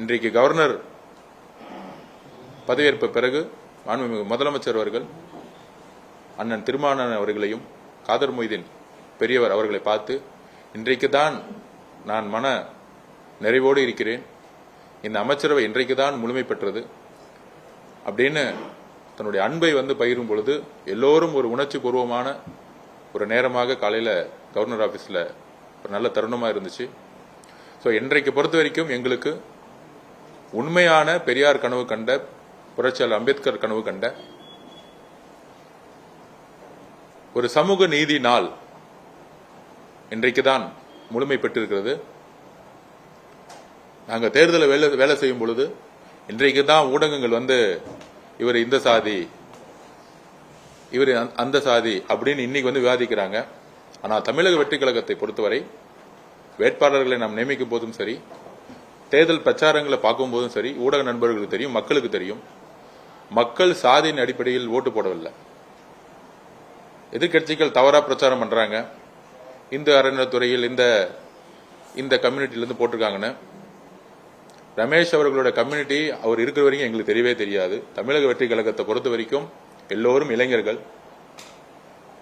இன்றைக்கு கவர்னர் பதவியேற்ப பிறகு மாண்புமிகு முதலமைச்சர் அவர்கள் அண்ணன் திருமாவளவன் அவர்களையும் காதர் மொய்தீன் பெரியவர் அவர்களை பார்த்து இன்றைக்கு தான் நான் மன நிறைவோடு இருக்கிறேன், இந்த அமைச்சரவை இன்றைக்கு தான் முழுமை பெற்றது அப்படின்னு தன்னுடைய அன்பை பகிரும் பொழுது எல்லோரும் ஒரு உணர்ச்சி பூர்வமான ஒரு நேரமாக காலையில் கவர்னர் ஆஃபீஸில் ஒரு நல்ல தருணமாக இருந்துச்சு. ஸோ இன்றைக்கு பொறுத்த வரைக்கும் எங்களுக்கு உண்மையான பெரியார் கனவு கண்ட, புரட்சியாளர் அம்பேத்கர் கனவு கண்ட ஒரு சமூக நீதி நாள் இன்றைக்கு தான் முழுமை பெற்றிருக்கிறது. நாங்கள் தேர்தலில் வேலை செய்யும் பொழுது இன்றைக்கு தான் ஊடகங்கள் இவர் இந்த சாதி, இவர் அந்த சாதி அப்படின்னு இன்னைக்கு விவாதிக்கிறாங்க. ஆனால் தமிழக வெற்றி கழகத்தை பொறுத்தவரை வேட்பாளர்களை நாம் நியமிக்கும் போதும் சரி, தேர்தல் பிரச்சாரங்களை பார்க்கும் போதும் சரி, ஊடக நண்பர்களுக்கு தெரியும், மக்களுக்கு தெரியும், மக்கள் சாதியின் அடிப்படையில் ஓட்டு போடவில்லை. எதிர்கட்சிகள் தவறா பிரச்சாரம் பண்றாங்க, இந்து அறநிலைத்துறையில் இந்த கம்யூனிட்டியிலிருந்து போட்டிருக்காங்கன்னு. ரமேஷ் அவர்களோட கம்யூனிட்டி அவர் இருக்கிற வரைக்கும் எங்களுக்கு தெரியவே தெரியாது. தமிழக வெற்றி கழகத்தை பொறுத்த வரைக்கும் எல்லோரும் இளைஞர்கள்,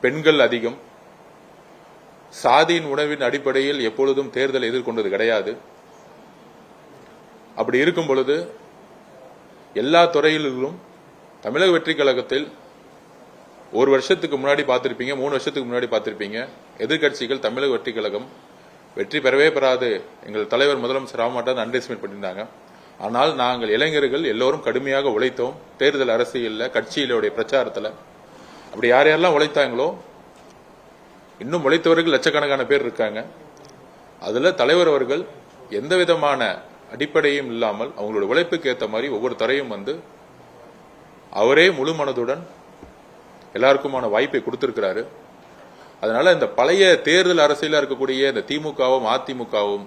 பெண்கள் அதிகம். சாதியின் உணவின் அடிப்படையில் எப்பொழுதும் தேர்தலை எதிர்கொண்டது கிடையாது. அப்படி இருக்கும் பொழுது எல்லா துறையிலும் தமிழக வெற்றி கழகத்தில் ஒரு வருஷத்துக்கு முன்னாடி பார்த்திருப்பீங்க, 3 வருஷத்துக்கு முன்னாடி பார்த்திருப்பீங்க, எதிர்கட்சிகள் தமிழக வெற்றி கழகம் வெற்றி பெறவே பெறாது, எங்கள் தலைவர் முதலமைச்சர் ராமமாட்டான் அண்டர்எஸ்டிமேட் பண்ணியிருந்தாங்க. ஆனால் நாங்கள் இளைஞர்கள் எல்லோரும் கடுமையாக உழைத்தோம். தேர்தல் அரசியலில், கட்சியிலுடைய பிரச்சாரத்தில் அப்படி யார் யாரெல்லாம் உழைத்தாங்களோ, இன்னும் உழைத்தவர்கள் லட்சக்கணக்கான பேர் இருக்காங்க. அதுல தலைவர் அவர்கள் எந்த விதமான அடிப்படையும் இல்லாமல் அவங்களோட உழைப்புக்கு ஏற்ற மாதிரி ஒவ்வொரு துறையும் அவரே முழு மனதுடன் எல்லாருக்குமான வாய்ப்பை கொடுத்திருக்கிறாரு. அதனால இந்த பழைய தேர்தல் அரசியலா இருக்கக்கூடிய இந்த திமுகவும் அதிமுகவும்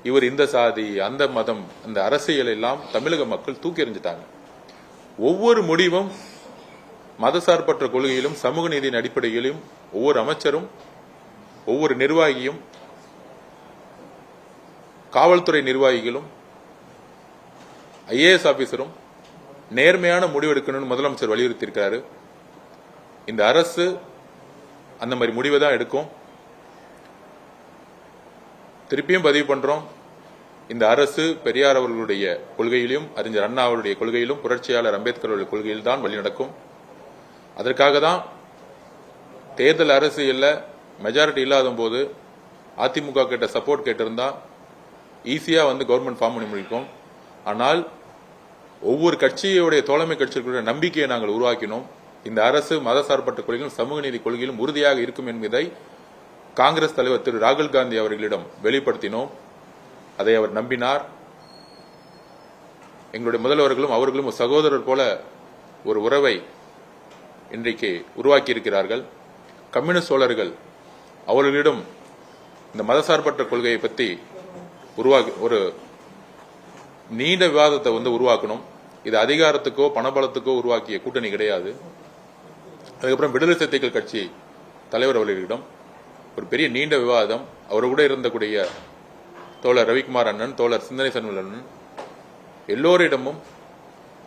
இவர் இந்த சாதி அந்த மதம் அந்த அரசியல் எல்லாம் தமிழக மக்கள் தூக்கி எறிஞ்சிட்டாங்க. ஒவ்வொரு முடிவும் மதசார்பற்ற கொள்கையிலும் சமூக நீதியின் அடிப்படையிலும் ஒவ்வொரு அமைச்சரும், ஒவ்வொரு நிர்வாகியும், காவல்துறை நிர்வாகிகளும், ஐஏஎஸ் ஆபீசரும் நேர்மையான முடிவெடுக்கணும்னு முதலமைச்சர் வலியுறுத்தியிருக்கிறாரு. இந்த அரசு அந்த மாதிரி முடிவை தான் எடுக்கும். திருப்பியும் பதிவு பண்றோம், இந்த அரசு பெரியார் அவர்களுடைய கொள்கையிலும், அறிஞர் அண்ணா அவருடைய கொள்கையிலும், புரட்சியாளர் அம்பேத்கர் அவருடைய கொள்கையில் தான் வழி நடக்கும். அதற்காக தான் தேர்தல் அரசியல்ல மெஜாரிட்டி இல்லாத போது அதிமுக கிட்ட சப்போர்ட் கேட்டிருந்தா ஈஸியா கவர்மெண்ட் ஃபார்ம் பண்ணி முடிக்கும். ஆனால் ஒவ்வொரு கட்சியுடைய தோழமை கட்சிகளுடைய நம்பிக்கையை நாங்கள் உருவாக்கினோம். இந்த அரசு மதசார்பற்ற கொள்கையிலும் சமூக நீதி கொள்கையிலும் உறுதியாக இருக்கும் என்பதை காங்கிரஸ் தலைவர் திரு ராகுல் காந்தி அவர்களிடம் வெளிப்படுத்தினோம். அதை அவர் நம்பினார். எங்களுடைய முதல்வர்களும் அவர்களும் ஒரு சகோதரர் போல ஒரு உறவை இன்றைக்கு உருவாக்கி இருக்கிறார்கள். கம்யூனிஸ்ட் தோழர்கள் அவர்களிடம் இந்த மதசார்பற்ற கொள்கையை பற்றி ஒரு நீண்ட விவாதத்தை உருவாக்கணும். இது அதிகாரத்துக்கோ பணபலத்துக்கோ உருவாக்கிய கூட்டணி கிடையாது. அதுக்கப்புறம் விடுதலை சிறுத்தைகள் கட்சி தலைவர் அவர்களிடம் ஒரு பெரிய நீண்ட விவாதம், அவர் கூட இருந்தக்கூடிய தோழர் ரவிக்குமார் அண்ணன், தோழர் சிந்தனை சண்முக அண்ணன் எல்லோரிடமும்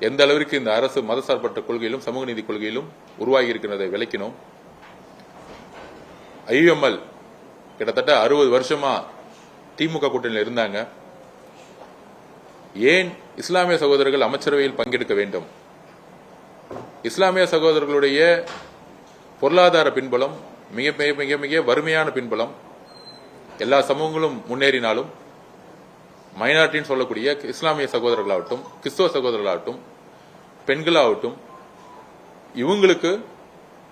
எந்த அளவிற்கு இந்த அரசு மதசார்பற்ற கொள்கையிலும் சமூக நீதி கொள்கையிலும் உருவாகி இருக்கிறதை விளக்கினோம். IUML கிட்டத்தட்ட 60 வருஷமா திமுக கூட்டணியில் இருந்தாங்க. ஏன் இஸ்லாமிய சகோதரர்கள் அமைச்சரவையில் பங்கெடுக்க வேண்டும்? இஸ்லாமிய சகோதரர்களுடைய பொருளாதார பின்புலம் மிக மிக மிக வறுமையான பின்புலம். எல்லா சமூகங்களும் முன்னேறினாலும் மைனாரிட்டின்னு சொல்லக்கூடிய இஸ்லாமிய சகோதரர்களாகட்டும், கிறிஸ்தவ சகோதரர்களாகட்டும், பெண்களாகட்டும், இவங்களுக்கு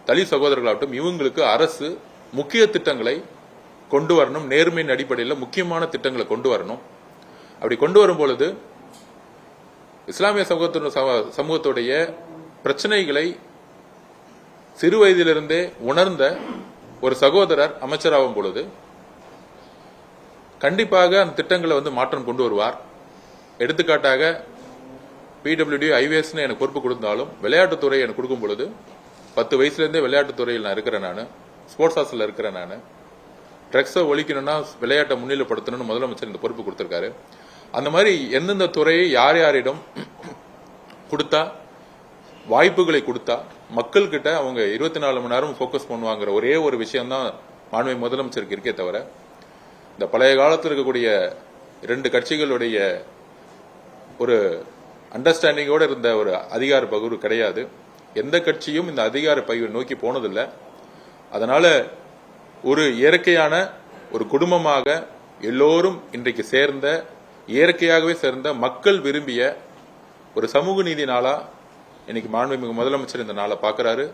தலித் சகோதரர்களாகட்டும், இவங்களுக்கு அரசு முக்கிய திட்டங்களை கொண்டு வரணும். நேர்மையின் அடிப்படையில் முக்கியமான திட்டங்களை கொண்டு வரணும். அப்படி கொண்டு வரும் பொழுது இஸ்லாமிய சமூகத்துடைய பிரச்சனைகளை சிறு வயதிலிருந்தே உணர்ந்த ஒரு சகோதரர் அமைச்சராகும் பொழுது கண்டிப்பாக அந்த திட்டங்களை மாற்றம் கொண்டு வருவார். எடுத்துக்காட்டாக PWD IVS எனக்கு பொறுப்பு கொடுத்தாலும் விளையாட்டுத்துறை எனக்கு கொடுக்கும் பொழுது 10 வயசுலேருந்தே விளையாட்டுத்துறையில் நான் இருக்கிறேன். நான் ஸ்போர்ட்ஸ் ஹாஸ்டலில் இருக்கிறேன். நான் ட்ரக்ஸை ஒழிக்கணும்னா விளையாட்டை முன்னிலைப்படுத்தணும்னு முதலமைச்சர் இந்த பொறுப்பு கொடுத்திருக்காரு. அந்த மாதிரி எந்தெந்த துறையை யார் யாரிடம் கொடுத்தா, வாய்ப்புகளை கொடுத்தா மக்கள் கிட்ட அவங்க 24 மணி நேரம் போக்கஸ் பண்ணுவாங்கிற ஒரே ஒரு விஷயம் தான் மாண்புமிகு முதலமைச்சருக்கு இருக்கே தவிர, இந்த பழைய காலத்தில் இருக்கக்கூடிய 2 கட்சிகளுடைய ஒரு அண்டர்ஸ்டாண்டிங்கோட இருந்த ஒரு அதிகார பகிர்வு கிடையாது. எந்த கட்சியும் இந்த அதிகார பகிர்வை நோக்கி போனதில்லை. அதனால ஒரு இயற்கையான ஒரு குடும்பமாக எல்லோரும் இன்றைக்கு சேர்ந்த, இயற்கையாகவே சேர்ந்த, மக்கள் விரும்பிய ஒரு சமூக நீதி நாளா இன்னைக்கு மாண்புமிகு முதலமைச்சர் இந்த நாளை பார்க்கிறாரு.